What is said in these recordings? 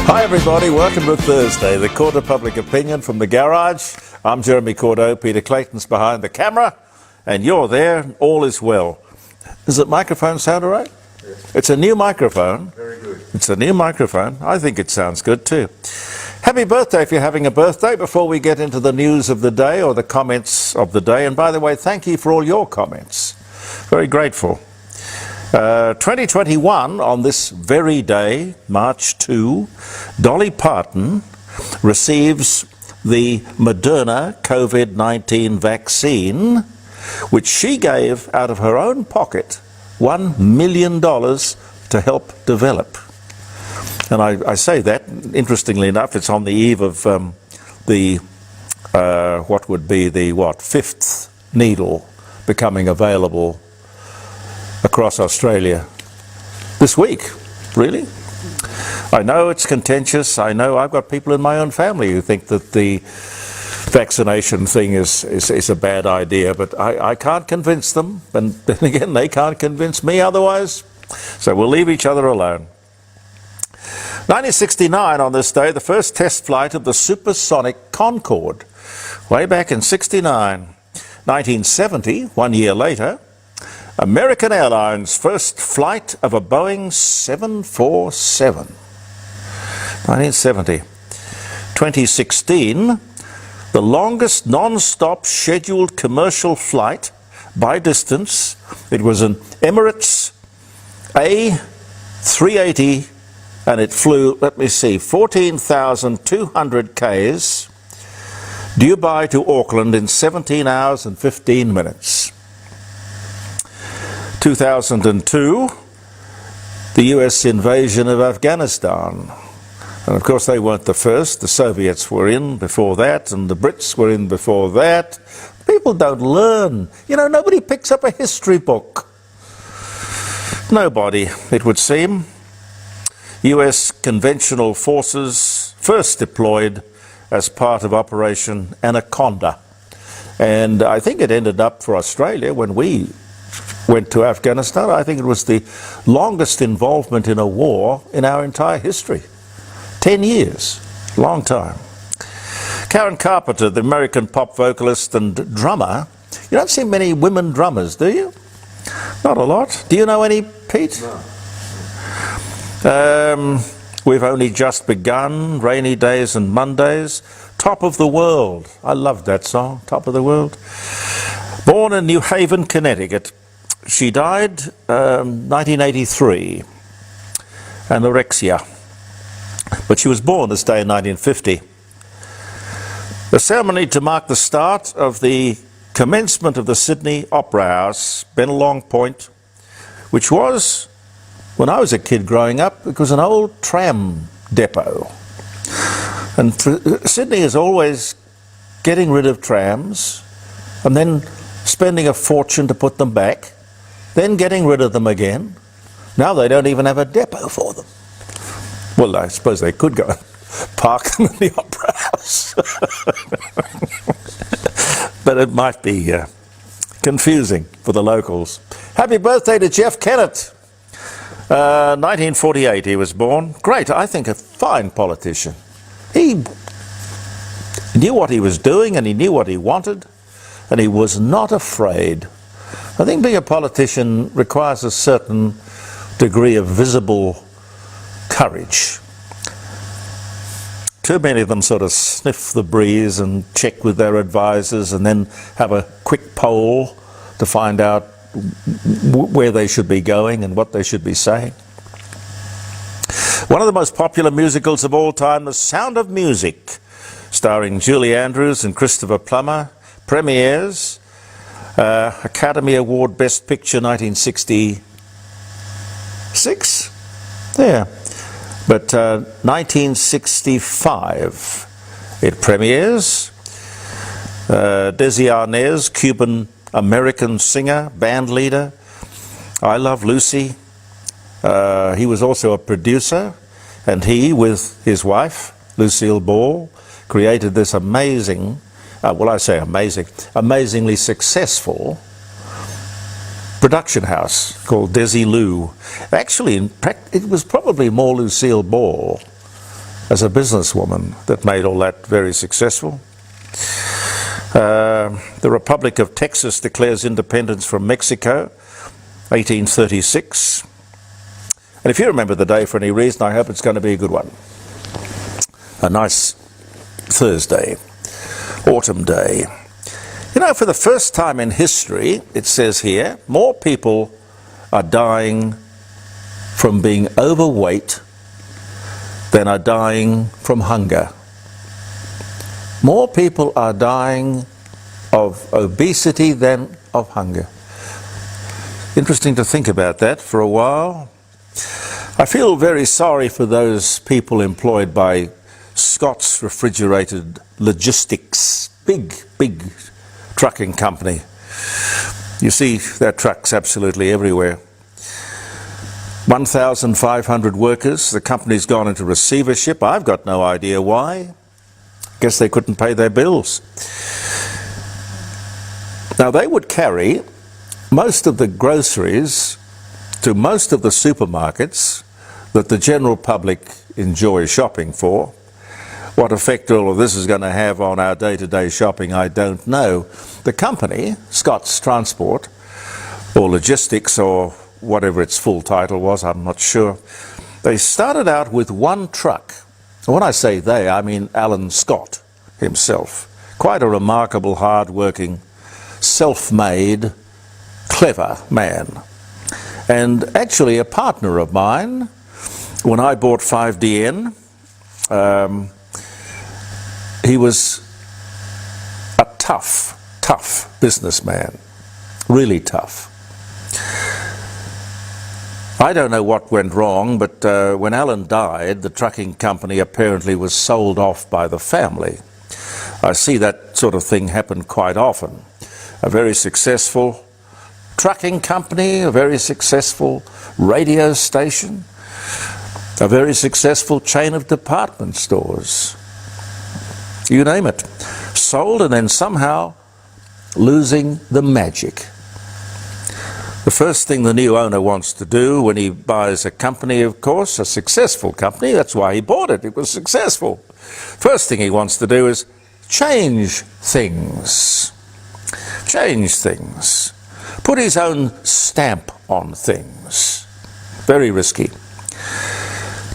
Hi everybody, welcome to Thursday, the Court of Public Opinion from the garage. I'm Jeremy Cordeaux, Peter Clayton's behind the camera, and you're there, all is well. Does the microphone sound all right? Yes. It's a new microphone. Very good. It's a new microphone. I think it sounds good too. Happy birthday if you're having a birthday before we get into the news of the day or the comments of the day. And by the way, thank you for all your comments. Very grateful. 2021, on this very day, March 2, Dolly Parton receives the Moderna COVID-19 vaccine, which she gave out of her own pocket $1 million to help develop. And I say that, interestingly enough, it's on the eve of what would be the, fifth needle becoming available across Australia this week, really. I know it's contentious. I know I've got people in my own family who think that the vaccination thing is a bad idea, but I can't convince them, and then again, they can't convince me otherwise, so we'll leave each other alone. 1969, on this day, the first test flight of the supersonic Concorde, way back in 69. 1970, 1 year later, American Airlines' first flight of a Boeing 747. 1970. 2016, the longest non-stop scheduled commercial flight by distance. It was an Emirates A380, and it flew, 14,200 Ks, Dubai to Auckland in 17 hours and 15 minutes. 2002, the US invasion of Afghanistan. And of course they weren't the first. The Soviets were in before that, and the Brits were in before that. People don't learn. You know, nobody picks up a history book. Nobody, it would seem. US conventional forces first deployed as part of Operation Anaconda. And I think it ended up for Australia when we went to Afghanistan. I think it was the longest involvement in a war in our entire history. 10 years, long time. Karen Carpenter, the American pop vocalist and drummer. You don't see many women drummers, do you? Not a lot. Do you know any, Pete? No. We've only just begun, Rainy Days and Mondays. Top of the World. I loved that song, Top of the World. Born in New Haven, Connecticut. She died 1983, anorexia, but she was born this day in 1950. The ceremony to mark the start of the commencement of the Sydney Opera House, Bennelong Point, which was, when I was a kid growing up, it was an old tram depot. And Sydney is always getting rid of trams and then spending a fortune to put them back, then getting rid of them again. Now they don't even have a depot for them. Well, I suppose they could go park them in the Opera House. But it might be confusing for the locals. Happy birthday to Jeff Kennett. 1948 he was born. Great, I think a fine politician. He knew what he was doing and he knew what he wanted, and he was not afraid. I think being a politician requires a certain degree of visible courage. Too many of them sort of sniff the breeze and check with their advisors and then have a quick poll to find out where they should be going and what they should be saying. One of the most popular musicals of all time, The Sound of Music, starring Julie Andrews and Christopher Plummer, premieres. Academy Award Best Picture 1966? Yeah. But 1965 it premieres. Desi Arnaz, Cuban-American singer, band leader. I Love Lucy. He was also a producer, and he, with his wife, Lucille Ball, created this amazing, amazingly successful production house called Desi Lou. Actually, in fact, it was probably more Lucille Ball as a businesswoman that made all that very successful. The Republic of Texas declares independence from Mexico, 1836. And if you remember the day for any reason, I hope it's going to be a good one. A nice Thursday, autumn day. You know, for the first time in history, it says here, more people are dying from being overweight than are dying from hunger. More people are dying of obesity than of hunger. Interesting to think about that for a while. I feel very sorry for those people employed by Scott's Refrigerated Logistics, big trucking company. You see their trucks absolutely everywhere. 1,500 workers. The company's gone into receivership. I've got no idea why. Guess they couldn't pay their bills. Now, they would carry most of the groceries to most of the supermarkets that the general public enjoy shopping for. What effect all of this is going to have on our day-to-day shopping, I don't know. The company, Scott's Transport, or Logistics, or whatever its full title was, I'm not sure, they started out with one truck. And when I say they, I mean Alan Scott himself. Quite a remarkable, hard-working, self-made, clever man. And actually a partner of mine, when I bought 5DN, he was a tough businessman, really tough. I don't know what went wrong, but when Alan died, the trucking company apparently was sold off by the family. I see that sort of thing happen quite often. A very successful trucking company, a very successful radio station, a very successful chain of department stores. You name it. Sold and then somehow losing the magic. The first thing the new owner wants to do when he buys a company, of course, a successful company, that's why he bought it, it was successful. First thing he wants to do is change things. Change things. Put his own stamp on things. Very risky.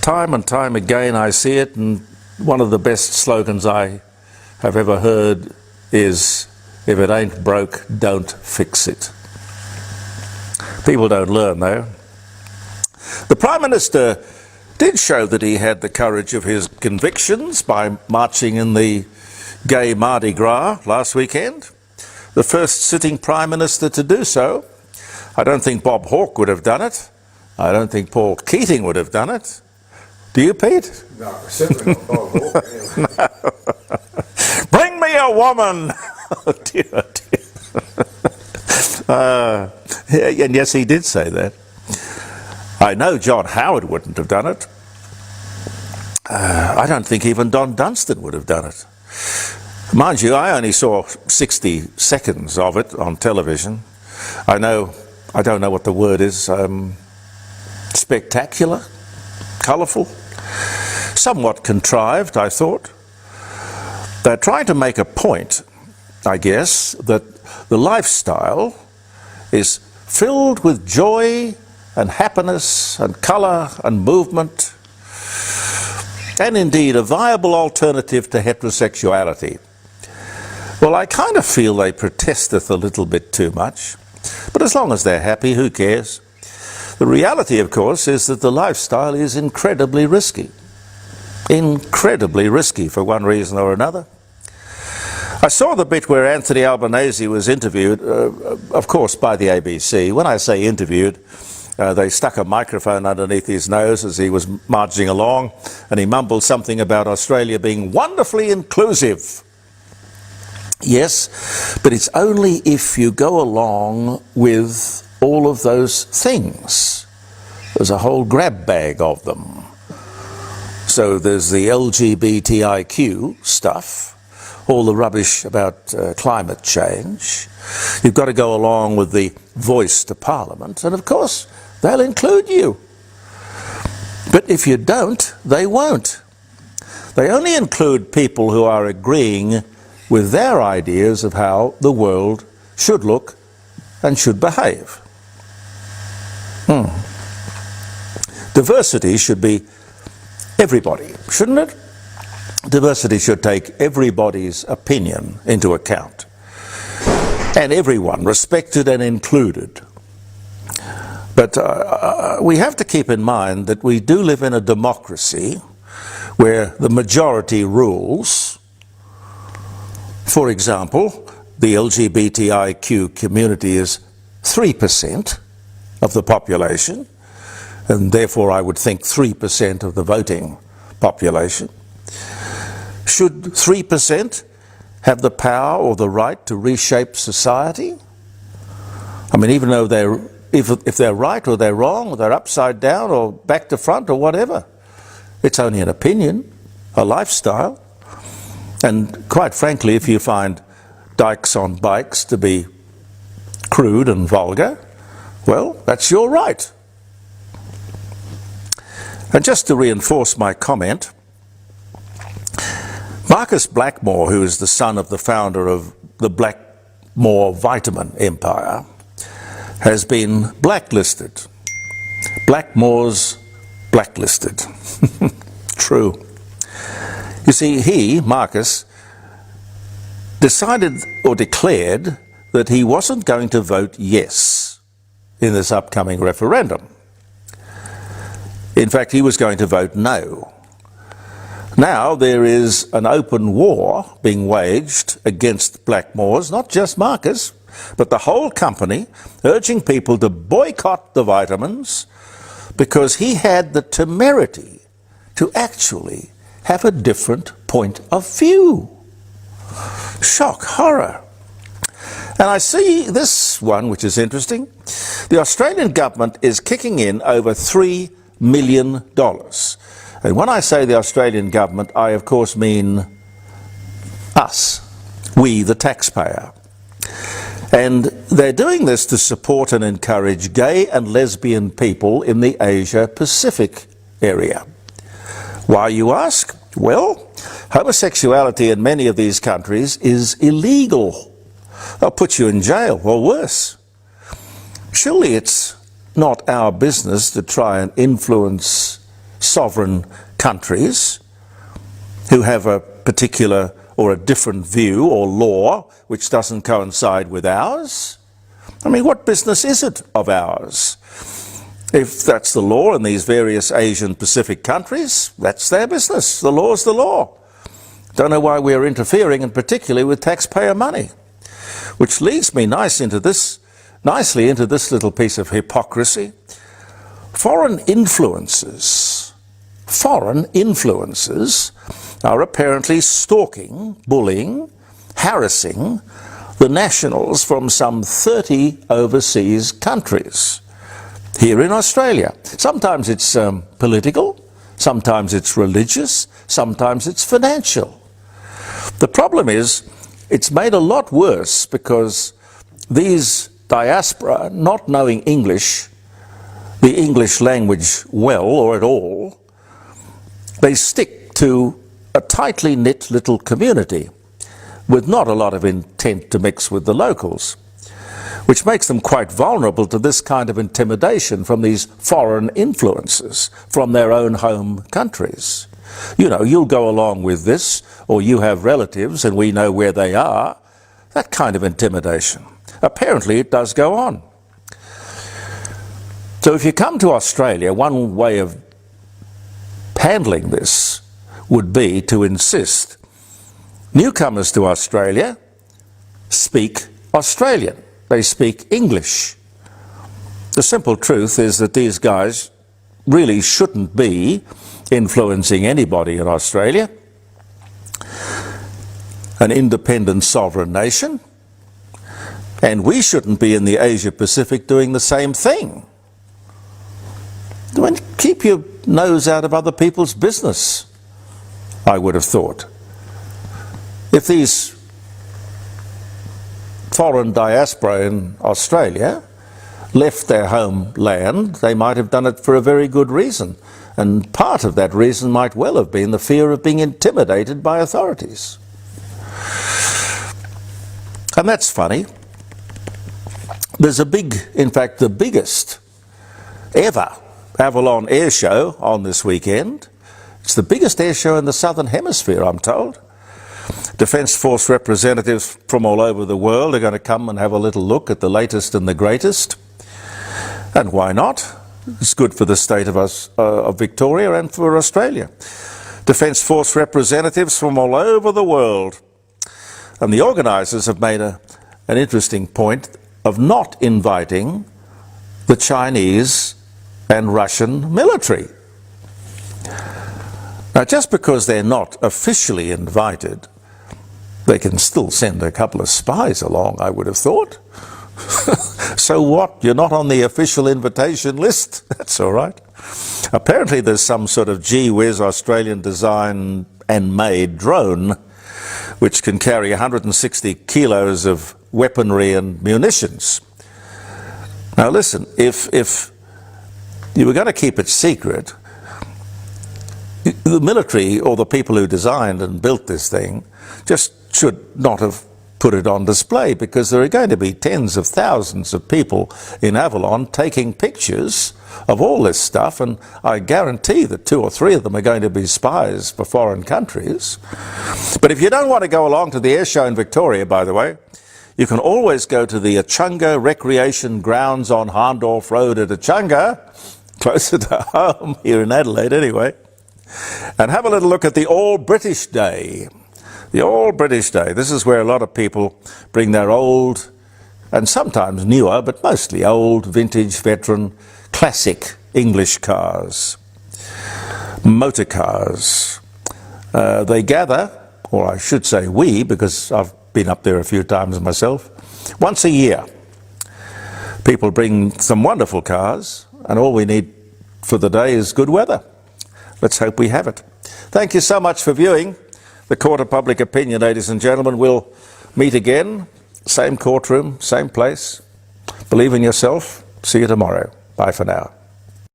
Time and time again I see it, and one of the best slogans I have ever heard is, if it ain't broke, don't fix it. People don't learn, though. The Prime Minister did show that he had the courage of his convictions by marching in the gay Mardi Gras last weekend. The first sitting Prime Minister to do so. I don't think Bob Hawke would have done it. I don't think Paul Keating would have done it. Do you, Pete? No, certainly not Bob Hawke. No. Bring me a woman! Oh dear, oh dear. And yes, he did say that. I know John Howard wouldn't have done it. I don't think even Don Dunstan would have done it. Mind you, I only saw 60 seconds of it on television. I don't know what the word is. Spectacular? Colourful? Somewhat contrived, I thought. They're trying to make a point, I guess, that the lifestyle is filled with joy and happiness and colour and movement, and indeed a viable alternative to heterosexuality. Well, I kind of feel they protesteth a little bit too much, but as long as they're happy, who cares? The reality, of course, is that the lifestyle is incredibly risky. Incredibly risky for one reason or another. I saw the bit where Anthony Albanese was interviewed, of course, by the ABC. When I say interviewed, they stuck a microphone underneath his nose as he was marching along, and he mumbled something about Australia being wonderfully inclusive. Yes, but it's only if you go along with all of those things. There's a whole grab bag of them. So there's the LGBTIQ stuff, all the rubbish about climate change. You've got to go along with the voice to Parliament, and of course they'll include you. But if you don't, they won't. They only include people who are agreeing with their ideas of how the world should look and should behave. Diversity should be everybody, shouldn't it? Diversity should take everybody's opinion into account, and everyone respected and included. But we have to keep in mind that we do live in a democracy where the majority rules. For example, the LGBTIQ community is 3% of the population, and therefore I would think 3% of the voting population. Should 3% have the power or the right to reshape society? I mean, even though if they're right or they're wrong, or they're upside down or back to front or whatever, it's only an opinion, a lifestyle. And quite frankly, if you find dykes on bikes to be crude and vulgar, well, that's your right. And just to reinforce my comment, Marcus Blackmore, who is the son of the founder of the Blackmore vitamin empire, has been blacklisted. Blackmore's blacklisted. True. You see, he, Marcus, decided or declared that he wasn't going to vote yes in this upcoming referendum. In fact, he was going to vote no. Now there is an open war being waged against Blackmore's, not just Marcus, but the whole company, urging people to boycott the vitamins because he had the temerity to actually have a different point of view. Shock, horror. And I see this one, which is interesting. The Australian government is kicking in over $3 million. And when I say the Australian government, I of course mean us, we the taxpayer. And they're doing this to support and encourage gay and lesbian people in the Asia-Pacific area. Why, you ask? Well, homosexuality in many of these countries is illegal. They'll put you in jail or worse. Surely it's not our business to try and influence sovereign countries who have a particular or a different view or law which doesn't coincide with ours. I mean, what business is it of ours? If that's the law in these various Asian Pacific countries, that's their business. The law's the law. Don't know why we're interfering, and particularly with taxpayer money. Which leads me nicely into this little piece of hypocrisy. Foreign influences are apparently stalking, bullying, harassing the nationals from some 30 overseas countries here in Australia. Sometimes it's political, sometimes it's religious, sometimes it's financial. The problem is, it's made a lot worse because these diaspora, not knowing English, the English language well or at all, they stick to a tightly knit little community with not a lot of intent to mix with the locals, which makes them quite vulnerable to this kind of intimidation from these foreign influences from their own home countries. You know, you'll go along with this, or you have relatives and we know where they are. That kind of intimidation. Apparently it does go on. So if you come to Australia, one way of handling this would be to insist newcomers to Australia speak Australian. They speak English. The simple truth is that these guys really shouldn't be influencing anybody in Australia, an independent sovereign nation, and we shouldn't be in the Asia-Pacific doing the same thing. I mean, keep your nose out of other people's business, I would have thought. If these foreign diaspora in Australia left their homeland, they might have done it for a very good reason. And part of that reason might well have been the fear of being intimidated by authorities. And that's funny. There's a big, in fact, the biggest ever Avalon air show on this weekend. It's the biggest air show in the Southern Hemisphere, I'm told. Defence Force representatives from all over the world are going to come and have a little look at the latest and the greatest. And why not? It's good for the state of Victoria and for Australia. Defence Force representatives from all over the world. And the organisers have made an interesting point of not inviting the Chinese and Russian military. Now, just because they're not officially invited, they can still send a couple of spies along, I would have thought. So what? You're not on the official invitation list? That's all right. Apparently there's some sort of gee-whiz Australian design and made drone which can carry 160 kilos of weaponry and munitions. Now listen, if you were going to keep it secret, the military or the people who designed and built this thing just should not have put it on display, because there are going to be tens of thousands of people in Avalon taking pictures of all this stuff, and I guarantee that 2 or 3 of them are going to be spies for foreign countries. But if you don't want to go along to the air show in Victoria, by the way, you can always go to the Echunga Recreation Grounds on Harndorf Road at Echunga, closer to home here in Adelaide anyway, and have a little look at the All British Day. The All British Day. This is where a lot of people bring their old, and sometimes newer, but mostly old, vintage, veteran, classic English cars, motor cars. They gather, or I should say we, because I've been up there a few times myself, once a year. People bring some wonderful cars, and all we need for the day is good weather. Let's hope we have it. Thank you so much for viewing the Court of Public Opinion, ladies and gentlemen. We'll meet again, same courtroom, same place. Believe in yourself. See you tomorrow. Bye for now.